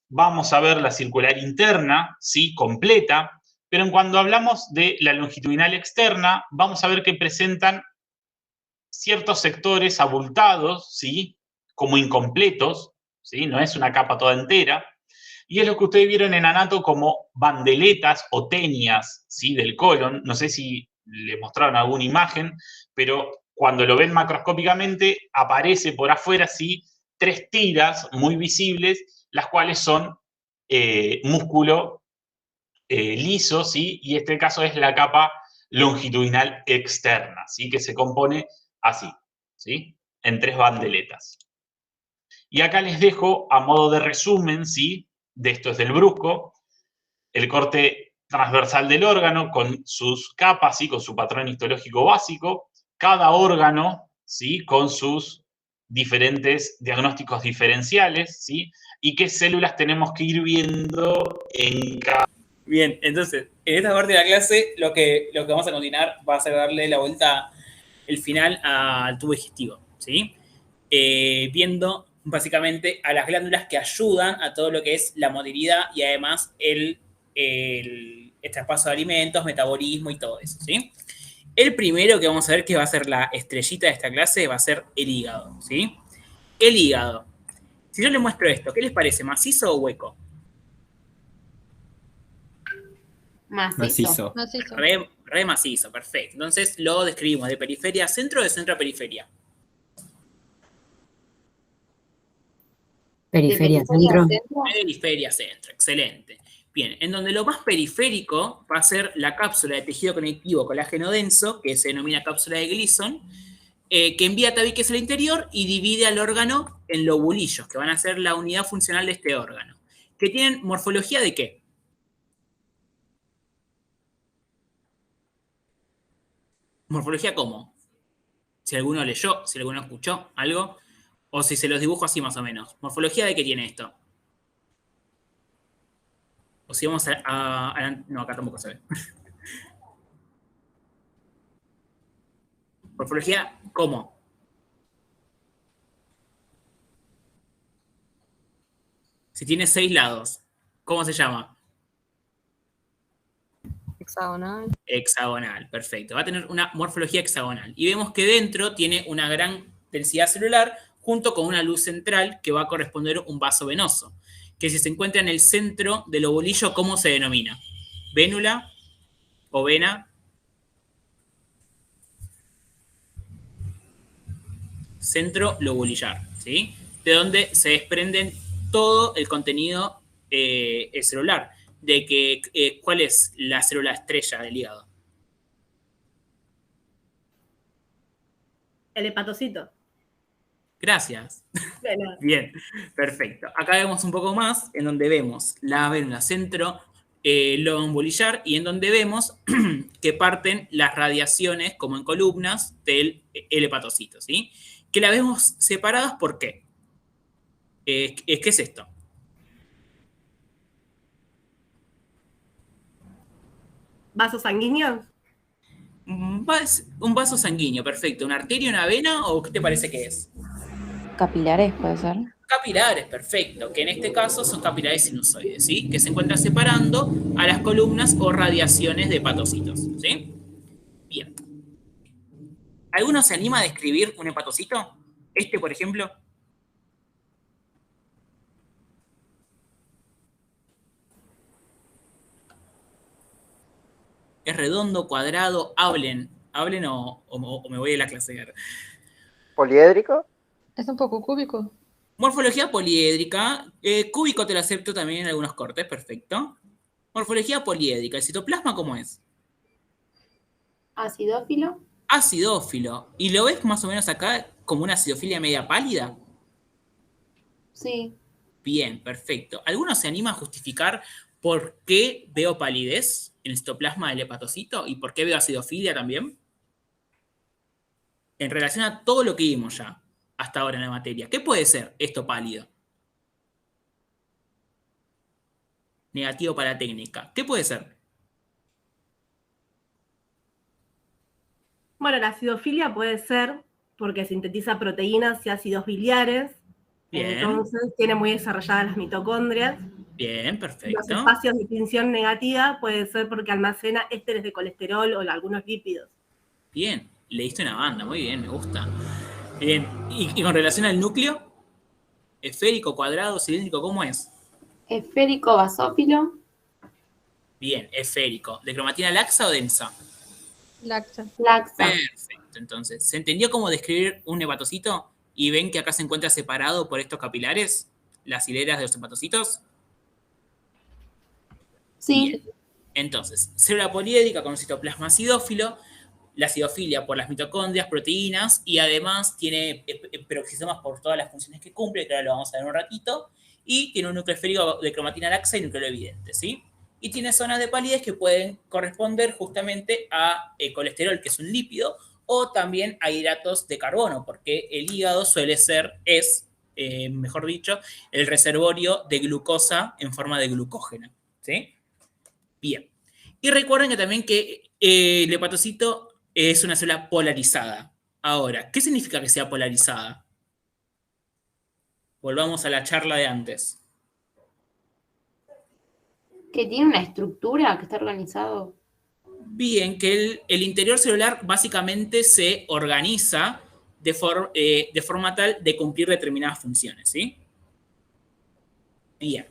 Speaker 1: Vamos a ver la circular interna, ¿sí? Completa, pero cuando hablamos de la longitudinal externa, vamos a ver que presentan ciertos sectores abultados, ¿sí? Como incompletos, ¿sí? No es una capa toda entera. Y es lo que ustedes vieron en anato como bandeletas o tenias, ¿sí? Del colon. No sé si les mostraron alguna imagen, pero cuando lo ven macroscópicamente, aparece por afuera, ¿sí? 3 tiras muy visibles, las cuales son músculo liso, ¿sí? Y este caso es la capa longitudinal externa, ¿sí? Que se compone así, ¿sí? En 3 bandeletas. Y acá les dejo, a modo de resumen, ¿sí? De esto es del brusco, el corte transversal del órgano con sus capas, ¿sí? Con su patrón histológico básico, cada órgano, ¿sí? Con sus diferentes diagnósticos diferenciales, ¿sí? Y qué células tenemos que ir viendo en cada...
Speaker 3: Bien, entonces, en esta parte de la clase lo que vamos a continuar va a ser darle la vuelta, el final al tubo digestivo, ¿sí? Viendo básicamente a las glándulas que ayudan a todo lo que es la motilidad y además el traspaso de alimentos, metabolismo y todo eso, ¿sí? El primero que vamos a ver, que va a ser la estrellita de esta clase, va a ser el hígado, ¿sí? El hígado. Si yo les muestro esto, ¿qué les parece? ¿Macizo o hueco?
Speaker 2: Macizo.
Speaker 3: Re macizo, perfecto. Entonces lo describimos de periferia a centro, de centro a periferia.
Speaker 4: Periferia, centro.
Speaker 3: Periferia, centro, excelente. Bien, en donde lo más periférico va a ser la cápsula de tejido conectivo colágeno denso, que se denomina cápsula de Gleason, que envía tabiques al interior y divide al órgano en lobulillos, que van a ser la unidad funcional de este órgano. ¿Que tienen morfología de qué? ¿Morfología cómo? Si alguno leyó, si alguno escuchó algo, o si se los dibujo así más o menos. ¿Morfología de qué tiene esto? O si vamos no, acá tampoco se ve. ¿Morfología cómo? Si tiene 6 lados, ¿cómo se llama?
Speaker 4: Hexagonal.
Speaker 3: Hexagonal, perfecto. Va a tener una morfología hexagonal. Y vemos que dentro tiene una gran densidad celular junto con una luz central que va a corresponder un vaso venoso, que si se encuentra en el centro del ovolillo, ¿cómo se denomina? ¿Vénula o vena? Centro lobulillar, ¿sí? De donde se desprenden todo el contenido celular. De que, ¿cuál es la célula estrella del hígado?
Speaker 5: El hepatocito.
Speaker 3: Gracias.
Speaker 5: Bueno.
Speaker 3: Bien, perfecto. Acá vemos un poco más, en donde vemos la vérula centro lombulillar y en donde vemos que parten las radiaciones, como en columnas, del hepatocito, ¿sí? Que la vemos separadas, ¿por qué? ¿Qué es esto?
Speaker 5: ¿Vasos sanguíneos?
Speaker 3: Un vaso sanguíneo, perfecto. ¿Una arteria, una vena o qué te parece que es?
Speaker 4: Capilares, puede ser.
Speaker 3: Capilares, perfecto, que en este caso son capilares sinusoides, ¿sí? Que se encuentran separando a las columnas o radiaciones de hepatocitos, ¿sí? Bien. ¿Alguno se anima a describir un hepatocito? Este, por ejemplo. Es redondo, cuadrado, hablen o me voy de la clase.
Speaker 5: ¿Poliédrico?
Speaker 6: Es un poco cúbico.
Speaker 3: Morfología poliédrica, cúbico te lo acepto también en algunos cortes, perfecto. Morfología poliédrica, ¿el citoplasma cómo es?
Speaker 2: Acidófilo.
Speaker 3: Acidófilo. ¿Y lo ves más o menos acá como una acidofilia media pálida?
Speaker 2: Sí.
Speaker 3: Bien, perfecto. ¿Alguno se anima a justificar por qué veo palidez en el citoplasma del hepatocito y por qué veo acidofilia también? En relación a todo lo que vimos ya hasta ahora en la materia. ¿Qué puede ser esto pálido? Negativo para la técnica. ¿Qué puede ser?
Speaker 7: Bueno, la acidofilia puede ser porque sintetiza proteínas y ácidos biliares.
Speaker 3: Bien.
Speaker 7: Entonces tiene muy desarrolladas las mitocondrias.
Speaker 3: Bien,
Speaker 7: Los
Speaker 3: perfecto.
Speaker 7: espacios de tinción negativa puede ser porque almacena ésteres de colesterol o algunos lípidos.
Speaker 3: Bien, le diste una banda, muy bien, me gusta. Bien, ¿y con relación al núcleo? ¿Esférico, cuadrado, cilíndrico, cómo es?
Speaker 2: Esférico basófilo.
Speaker 3: Bien, esférico. ¿De cromatina laxa o densa?
Speaker 6: Laxa.
Speaker 2: Laxa.
Speaker 3: Perfecto, entonces. ¿Se entendió cómo describir un hepatocito? ¿Y ven que acá se encuentra separado por estos capilares? ¿Las hileras de los hepatocitos?
Speaker 2: Sí.
Speaker 3: Bien. Entonces, célula poliédrica con citoplasma acidófilo, la acidofilia por las mitocondrias, proteínas, y además tiene peroxisomas por todas las funciones que cumple, que ahora lo vamos a ver en un ratito, y tiene un núcleo esférico de cromatina laxa y núcleo evidente, ¿sí? Y tiene zonas de palidez que pueden corresponder justamente a colesterol, que es un lípido, o también a hidratos de carbono, porque el hígado mejor dicho, el reservorio de glucosa en forma de glucógeno, ¿sí? Bien. Y recuerden que también que el hepatocito es una célula polarizada. Ahora, ¿qué significa que sea polarizada? Volvamos a la charla de antes.
Speaker 2: Que tiene una estructura, que está organizado.
Speaker 3: Bien, que el interior celular básicamente se organiza de forma tal de cumplir determinadas funciones, ¿sí? Bien,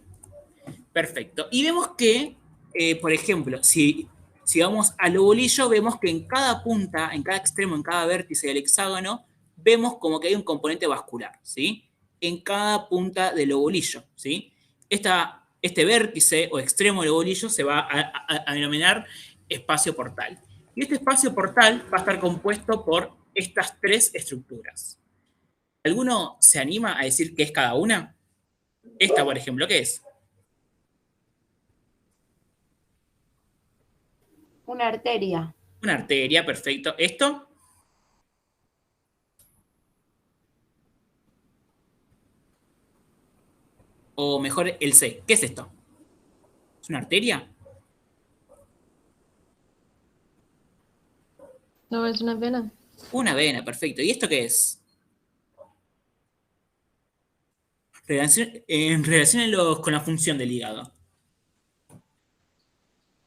Speaker 3: perfecto. Y vemos que, por ejemplo, si vamos al lobulillo, vemos que en cada punta, en cada extremo, en cada vértice del hexágono, vemos como que hay un componente vascular, ¿sí? En cada punta del lobulillo, ¿sí? Este vértice o extremo del lobulillo se va a denominar espacio portal. Y este espacio portal va a estar compuesto por estas tres estructuras. ¿Alguno se anima a decir qué es cada una? Esta, por ejemplo, ¿qué es?
Speaker 2: Una arteria.
Speaker 3: Una arteria, perfecto. ¿Esto? O mejor, el C. ¿Qué es esto? ¿Es una arteria?
Speaker 6: No, es una vena.
Speaker 3: Una vena, perfecto. ¿Y esto qué es? Relaciónenlos con la función del hígado.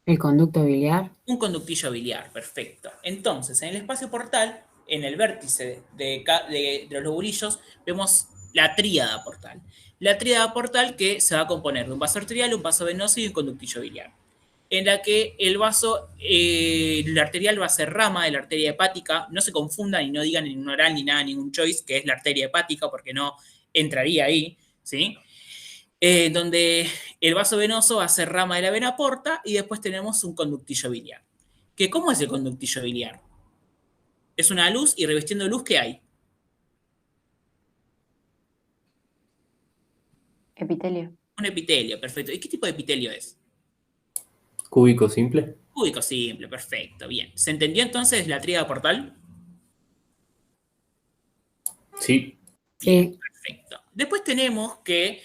Speaker 4: El conducto biliar.
Speaker 3: Un conductillo biliar, perfecto. Entonces, en el espacio portal, en el vértice de los lobulillos, vemos la tríada portal. La tríada portal que se va a componer de un vaso arterial, un vaso venoso y un conductillo biliar. En la que el vaso, la arterial va a ser rama de la arteria hepática. No se confundan y no digan en un oral ni nada, ningún choice, que es la arteria hepática, porque no entraría ahí, ¿sí? Donde el vaso venoso va a ser rama de la vena porta y después tenemos un conductillo biliar. ¿Cómo es el conductillo biliar? Es una luz y revestiendo luz, ¿qué hay?
Speaker 4: Epitelio.
Speaker 3: Un epitelio, perfecto. ¿Y qué tipo de epitelio es?
Speaker 8: Cúbico simple.
Speaker 3: Cúbico simple, perfecto, bien. ¿Se entendió entonces la tríada portal?
Speaker 8: Sí.
Speaker 3: Bien,
Speaker 4: Sí.
Speaker 3: perfecto. Después tenemos que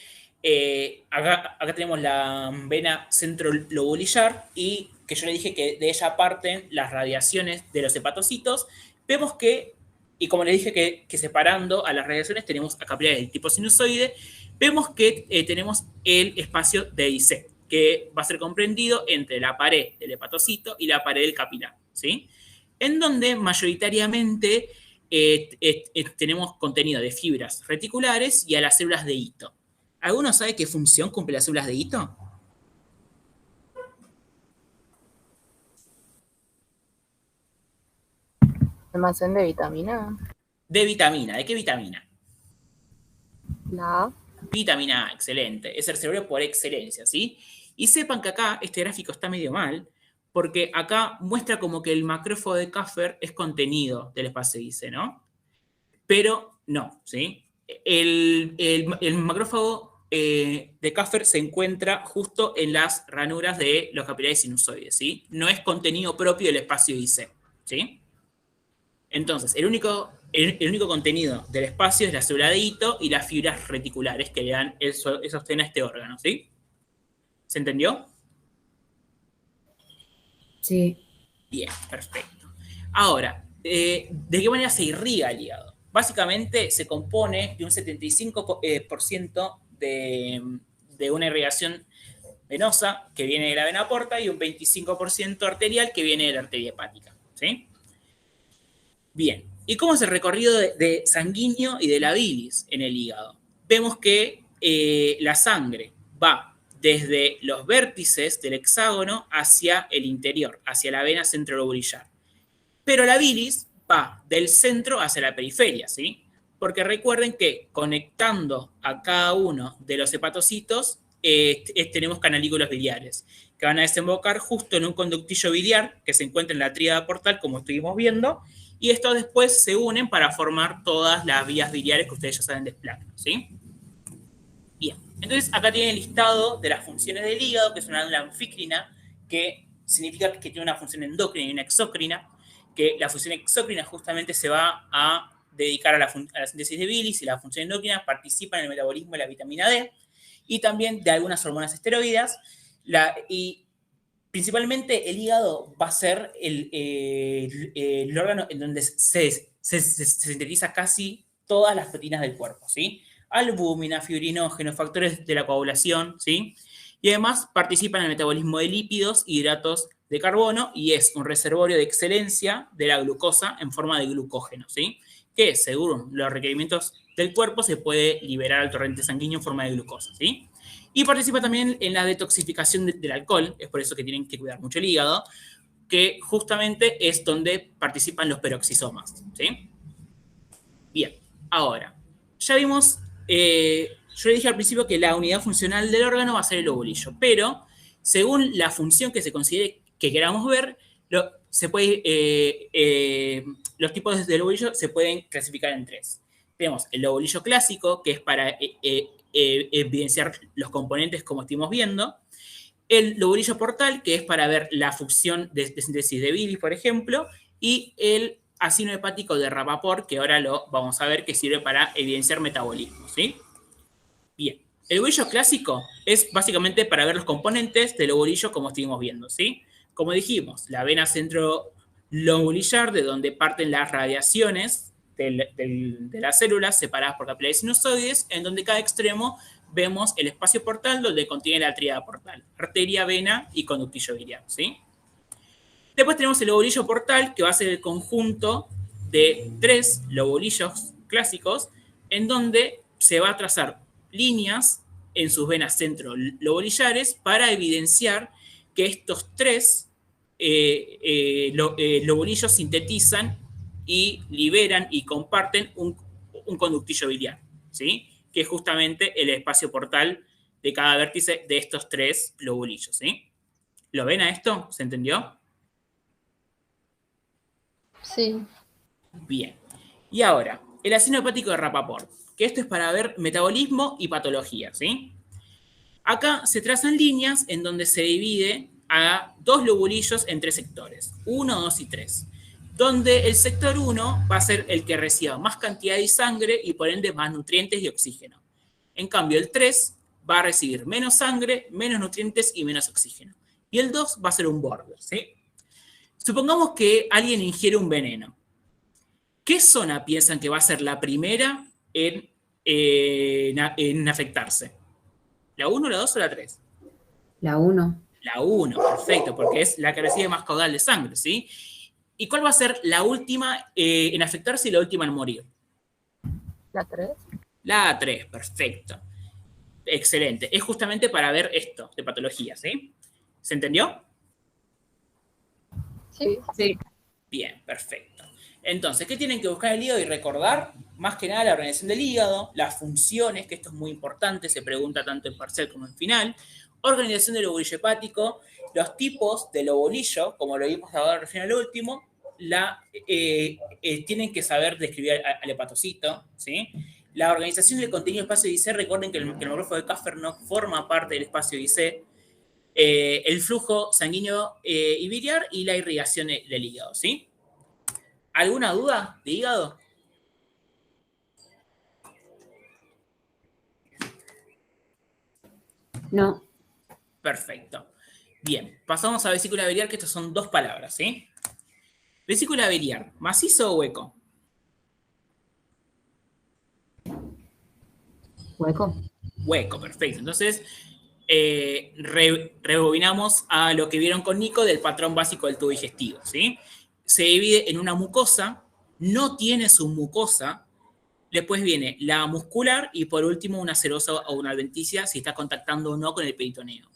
Speaker 3: acá tenemos la vena centrolobulillar y que yo le dije que de ella parten las radiaciones de los hepatocitos. Vemos que, y como les dije que separando a las radiaciones tenemos a capilares del tipo sinusoide, vemos que tenemos el espacio de IC, que va a ser comprendido entre la pared del hepatocito y la pared del capilar, ¿sí? En donde mayoritariamente tenemos contenido de fibras reticulares y a las células de hito. ¿Alguno sabe qué función cumple las células de hito?
Speaker 4: Almacén de vitamina.
Speaker 3: De vitamina. ¿De qué vitamina?
Speaker 4: La A.
Speaker 3: Vitamina A, excelente. Es el cerebro por excelencia, ¿sí? Y sepan que acá este gráfico está medio mal, porque acá muestra como que el macrófago de Kaffer es contenido del espacio IC, ¿no? Pero no, ¿sí? El macrófago de Kaffer se encuentra justo en las ranuras de los capilares sinusoides, ¿sí? No es contenido propio del espacio IC, ¿sí? Entonces, el único contenido del espacio es la célula de hito y las fibras reticulares que le dan el sostén a este órgano, ¿sí? ¿Se entendió?
Speaker 4: Sí.
Speaker 3: Bien, perfecto. Ahora, ¿de qué manera se irriga el hígado? Básicamente se compone de un 75% de una irrigación venosa que viene de la vena porta y un 25% arterial que viene de la arteria hepática, ¿sí? Bien, ¿y cómo es el recorrido de sanguíneo y de la bilis en el hígado? Vemos que la sangre va desde los vértices del hexágono hacia el interior, hacia la vena centrolobulillar. Pero la bilis va del centro hacia la periferia, ¿sí? Porque recuerden que conectando a cada uno de los hepatocitos tenemos canalículos biliares que van a desembocar justo en un conductillo biliar que se encuentra en la tríada portal, como estuvimos viendo, y estos después se unen para formar todas las vías biliares que ustedes ya saben de Splagno, ¿sí? Bien, entonces acá tienen el listado de las funciones del hígado, que es una glándula anfícrina, que significa que tiene una función endocrina y una exócrina, que la función exócrina justamente se va a dedicar a la síntesis de bilis y la función endocrina participa en el metabolismo de la vitamina D y también de algunas hormonas esteroides. Y principalmente el hígado va a ser el órgano en donde se sintetiza casi todas las proteínas del cuerpo, ¿sí? Albúmina, fibrinógeno, factores de la coagulación, ¿sí? Y además participa en el metabolismo de lípidos y hidratos de carbono y es un reservorio de excelencia de la glucosa en forma de glucógeno, ¿sí? Que según los requerimientos del cuerpo se puede liberar al torrente sanguíneo en forma de glucosa, ¿sí? Y participa también en la detoxificación del alcohol, es por eso que tienen que cuidar mucho el hígado, que justamente es donde participan los peroxisomas, ¿sí? Bien, ahora, ya vimos, yo le dije al principio que la unidad funcional del órgano va a ser el ovulillo, pero según la función que se considere que queramos ver, los tipos del ovulillo se pueden clasificar en tres. Tenemos el ovulillo clásico, que es para evidenciar los componentes como estuvimos viendo. El lobulillo portal, que es para ver la función de síntesis de bilis, por ejemplo. Y el acino hepático de Rapoport, que ahora lo vamos a ver, que sirve para evidenciar metabolismo, ¿sí? Bien. El lobulillo clásico es básicamente para ver los componentes del lobulillo como estuvimos viendo, ¿sí? Como dijimos, la vena centrolobulillar, de donde parten las radiaciones de las células separadas por capilares sinusoides, en donde cada extremo vemos el espacio portal donde contiene la tríada portal, arteria, vena y conductillo biliar, ¿sí? Después tenemos el lobulillo portal, que va a ser el conjunto de 3 lobulillos clásicos, en donde se va a trazar líneas en sus venas centrolobulillares para evidenciar que estos 3 lobulillos sintetizan y liberan y comparten un conductillo biliar, ¿sí? Que es justamente el espacio portal de cada vértice de estos 3 lobulillos, ¿sí? ¿Lo ven a esto? ¿Se entendió?
Speaker 6: Sí.
Speaker 3: Bien. Y ahora, el acino hepático de Rapoport, que esto es para ver metabolismo y patología, ¿sí? Acá se trazan líneas en donde se divide a 2 lobulillos en 3 sectores, 1, 2 y 3, donde el sector 1 va a ser el que reciba más cantidad de sangre y por ende más nutrientes y oxígeno. En cambio, el 3 va a recibir menos sangre, menos nutrientes y menos oxígeno. Y el 2 va a ser un border, ¿sí? Supongamos que alguien ingiere un veneno. ¿Qué zona piensan que va a ser la primera en afectarse? ¿La 1, la 2 o la 3?
Speaker 4: La 1.
Speaker 3: La 1, perfecto, porque es la que recibe más caudal de sangre, ¿sí? ¿Y cuál va a ser la última en afectarse y la última en morir?
Speaker 4: La 3.
Speaker 3: La 3, perfecto. Excelente. Es justamente para ver esto de patología, ¿sí? ¿Se entendió?
Speaker 6: Sí.
Speaker 4: Sí.
Speaker 3: Bien, perfecto. Entonces, ¿qué tienen que buscar en el hígado y recordar? Más que nada la organización del hígado, las funciones, que esto es muy importante, se pregunta tanto en parcial como en final, organización del ovolillo hepático, los tipos del ovolillo, como lo vimos ahora recién al último, tienen que saber describir al hepatocito, ¿sí? La organización del contenido del espacio IC, recuerden que el hemógrafo de Kaffer no forma parte del espacio IC, el flujo sanguíneo y biliar y la irrigación del hígado, ¿sí? ¿Alguna duda de hígado?
Speaker 4: No.
Speaker 3: Perfecto. Bien, pasamos a vesícula biliar, que estas son 2 palabras, ¿sí? Vesícula biliar, ¿macizo o hueco?
Speaker 4: Hueco.
Speaker 3: Hueco, perfecto. Entonces, rebobinamos a lo que vieron con Nico del patrón básico del tubo digestivo, ¿sí? Se divide en una mucosa, no tiene su mucosa, después viene la muscular y por último una serosa o una adventicia si está contactando o no con el peritoneo.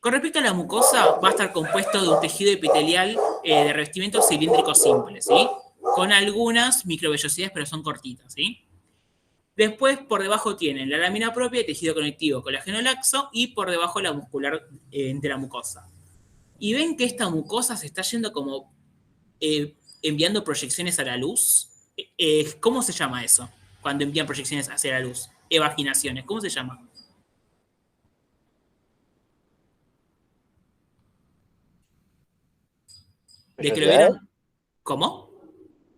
Speaker 3: Con respecto a la mucosa, va a estar compuesto de un tejido epitelial de revestimiento cilíndrico simple, ¿sí? Con algunas microvellosidades, pero son cortitas, ¿sí? Después, por debajo tienen la lámina propia de tejido conectivo colágeno laxo y por debajo la muscular de la mucosa. Y ven que esta mucosa se está yendo como enviando proyecciones a la luz. ¿Cómo se llama eso? Cuando envían proyecciones hacia la luz. Evaginaciones. ¿Cómo se llama? ¿De que lo vieron? ¿Cómo?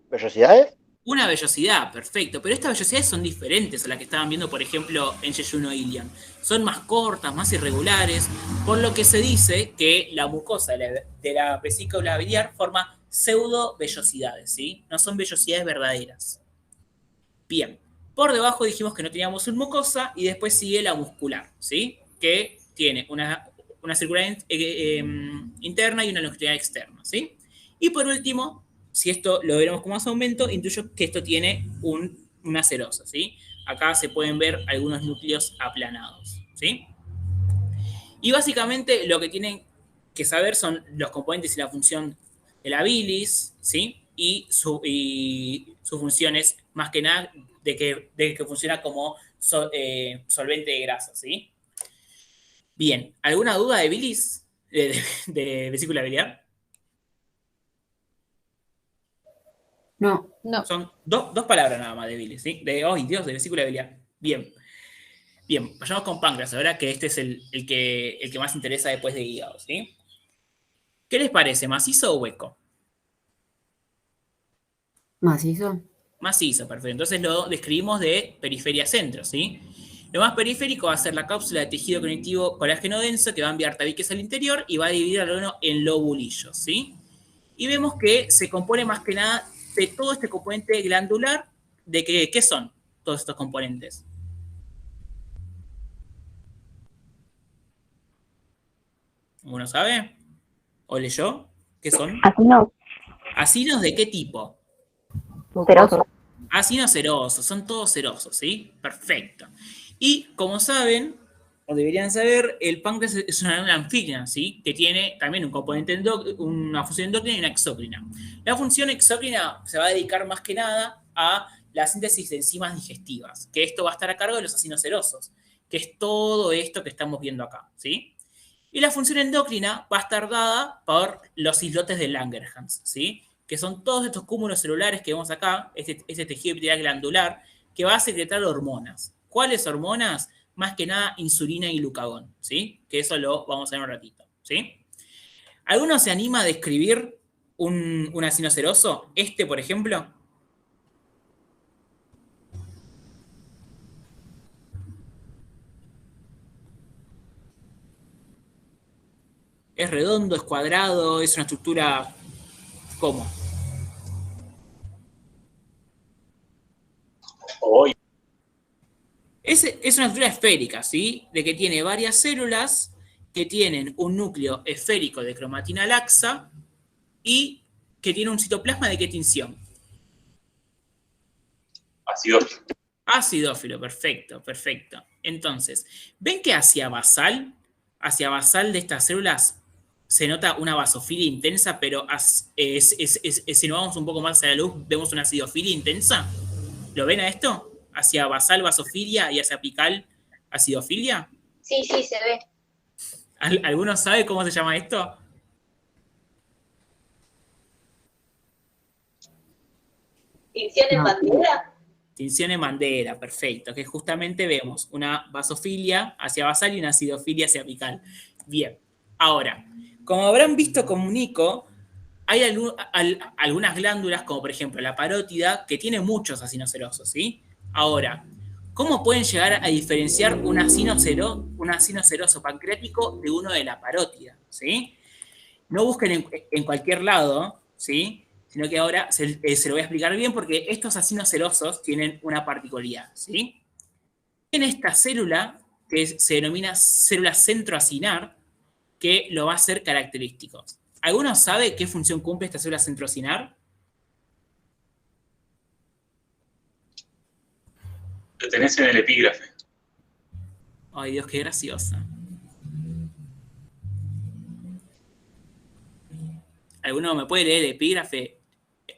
Speaker 5: ¿Vellosidades?
Speaker 3: Una vellosidad, perfecto. Pero estas vellosidades son diferentes a las que estaban viendo, por ejemplo, en Yeyuno Ilion. Son más cortas, más irregulares, por lo que se dice que la mucosa de la vesícula biliar forma pseudo vellosidades, ¿sí? No son vellosidades verdaderas. Bien, por debajo dijimos que no teníamos una mucosa y después sigue la muscular, ¿sí? Que tiene una circularidad interna y una longitudinal externa, ¿sí? Y por último, si esto lo veremos como más aumento, intuyo que esto tiene una serosa, ¿sí? Acá se pueden ver algunos núcleos aplanados, ¿sí? Y básicamente lo que tienen que saber son los componentes y la función de la bilis, ¿sí? Y sus funciones, más que nada, de que funciona como solvente de grasa, ¿sí? Bien, ¿alguna duda de bilis? ¿De vesícula biliar?
Speaker 4: No.
Speaker 6: No.
Speaker 3: Son dos palabras nada más de bilis, ¿sí? De vesícula biliar. Bien. Bien, vayamos con páncreas ahora, que este es el que más interesa después de hígado, ¿sí? ¿Qué les parece, macizo o hueco?
Speaker 4: Macizo.
Speaker 3: Macizo, perfecto. Entonces lo describimos de periferia a centro, ¿sí? Lo más periférico va a ser la cápsula de tejido conectivo colágeno denso que va a enviar tabiques al interior y va a dividir al órgano en lobulillos, ¿sí? Y vemos que se compone más que nada de todo este componente glandular. ¿Qué son todos estos componentes? ¿Uno sabe? ¿O leyó? ¿Qué son?
Speaker 5: Acinos.
Speaker 3: ¿Acinos de qué tipo?
Speaker 5: Cerosos.
Speaker 3: Acinos serosos, son todos serosos, ¿sí? Perfecto. Y como saben, o deberían saber, el páncreas es una glándula anfígena, ¿sí? Que tiene también un componente una función endocrina y una exócrina. La función exócrina se va a dedicar más que nada a la síntesis de enzimas digestivas, que esto va a estar a cargo de los acinos serosos, que es todo esto que estamos viendo acá, ¿sí? Y la función endocrina va a estar dada por los islotes de Langerhans, ¿sí? Que son todos estos cúmulos celulares que vemos acá, este tejido epitelial glandular, que va a secretar hormonas. ¿Cuáles hormonas? Más que nada insulina y glucagón, ¿sí? Que eso lo vamos a ver un ratito, ¿sí? ¿Alguno se anima a describir un acino seroso? Este, por ejemplo. ¿Es redondo? ¿Es cuadrado? ¿Es una estructura cómo?
Speaker 1: Hoy,
Speaker 3: Es una estructura esférica, ¿sí? De que tiene varias células que tienen un núcleo esférico de cromatina laxa y que tiene un citoplasma de qué tinción.
Speaker 1: acidófilo.
Speaker 3: Acidófilo, perfecto, perfecto. Entonces, ¿ven que hacia basal de estas células se nota una basofilia intensa, pero si nos vamos un poco más a la luz, vemos una acidofilia intensa? ¿Lo ven a esto? Hacia basal basofilia y hacia apical acidofilia.
Speaker 9: Sí, sí, se ve.
Speaker 3: ¿Alguno sabe cómo se llama esto?
Speaker 9: ¿Tinción en
Speaker 4: No.
Speaker 9: bandera?
Speaker 3: Tinción en bandera, perfecto. Que justamente vemos una basofilia hacia basal y una acidofilia hacia apical. Bien. Ahora, como habrán visto con Nico, hay algunas glándulas, como por ejemplo la parótida, que tiene muchos acinocerosos, ¿sí? Ahora, ¿cómo pueden llegar a diferenciar un acinoceroso pancreático de uno de la parótida, ¿sí? No busquen en cualquier lado, ¿sí? Sino que ahora se lo voy a explicar bien porque estos acinocerosos tienen una particularidad, ¿sí? En esta célula, que se denomina célula centroacinar, que lo va a hacer característico. ¿Alguno sabe qué función cumple esta célula centroacinar?
Speaker 1: Lo tenés en el epígrafe.
Speaker 3: Ay, Dios, qué graciosa. ¿Alguno me puede leer el epígrafe?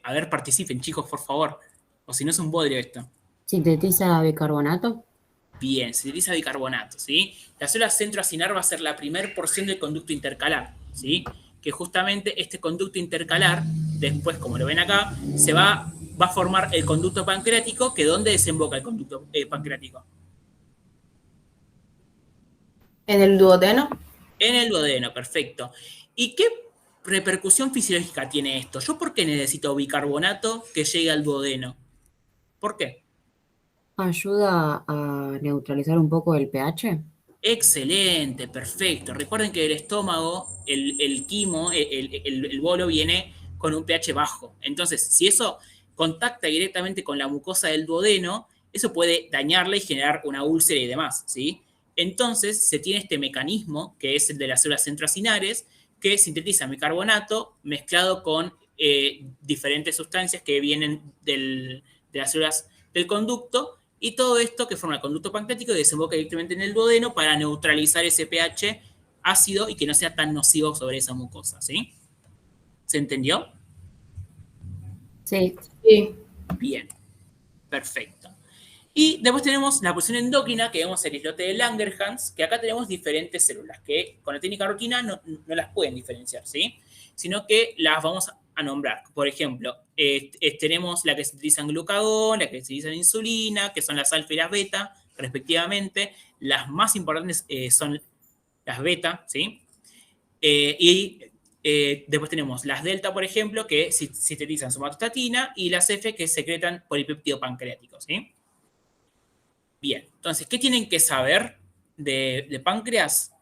Speaker 3: A ver, participen, chicos, por favor. O si no es un bodrio esto.
Speaker 4: ¿Sintetiza bicarbonato?
Speaker 3: Bien, sintetiza bicarbonato, ¿sí? La célula centroacinar va a ser la primera porción del conducto intercalar, ¿sí? Que justamente este conducto intercalar, después, como lo ven acá, va a formar el conducto pancreático, que ¿dónde desemboca el conducto pancreático?
Speaker 4: ¿En el duodeno?
Speaker 3: En el duodeno, perfecto. ¿Y qué repercusión fisiológica tiene esto? ¿Yo por qué necesito bicarbonato que llegue al duodeno? ¿Por qué?
Speaker 4: ¿Ayuda a neutralizar un poco el pH?
Speaker 3: Excelente, perfecto. Recuerden que el estómago, el quimo, el bolo viene con un pH bajo. Entonces, si eso contacta directamente con la mucosa del duodeno, eso puede dañarla y generar una úlcera y demás, ¿sí? Entonces, se tiene este mecanismo, que es el de las células centroacinares, que sintetizan bicarbonato mezclado con diferentes sustancias que vienen de las células del conducto, y todo esto que forma el conducto pancreático y desemboca directamente en el duodeno para neutralizar ese pH ácido y que no sea tan nocivo sobre esa mucosa, ¿sí? ¿Se entendió?
Speaker 4: Sí.
Speaker 3: Bien, perfecto. Y después tenemos la porción endocrina, que vemos el islote de Langerhans, que acá tenemos diferentes células, que con la técnica rutina no las pueden diferenciar, ¿sí? Sino que las vamos a nombrar. Por ejemplo, tenemos la que sintetiza glucagón, la que sintetiza insulina, que son las alfa y las beta, respectivamente. Las más importantes son las beta, ¿sí? Después tenemos las delta, por ejemplo, que sintetizan somatostatina, y las F, que secretan polipéptido pancreático, ¿sí? Bien, entonces, ¿qué tienen que saber de páncreas?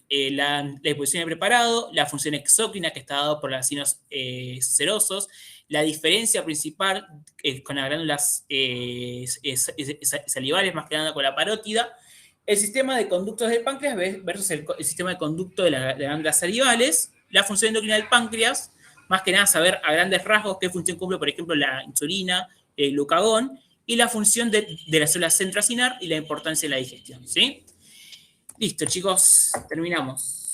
Speaker 3: La disposición de preparado, la función exócrina que está dado por los acinos serosos, la diferencia principal con las glándulas salivales, más que nada con la parótida, el sistema de conductos del páncreas versus el sistema de conducto de las glándulas salivales, la función endocrina del páncreas, más que nada saber a grandes rasgos qué función cumple, por ejemplo, la insulina, el glucagón, y la función de la célula centroacinar y la importancia de la digestión, ¿sí? Listo, chicos, terminamos.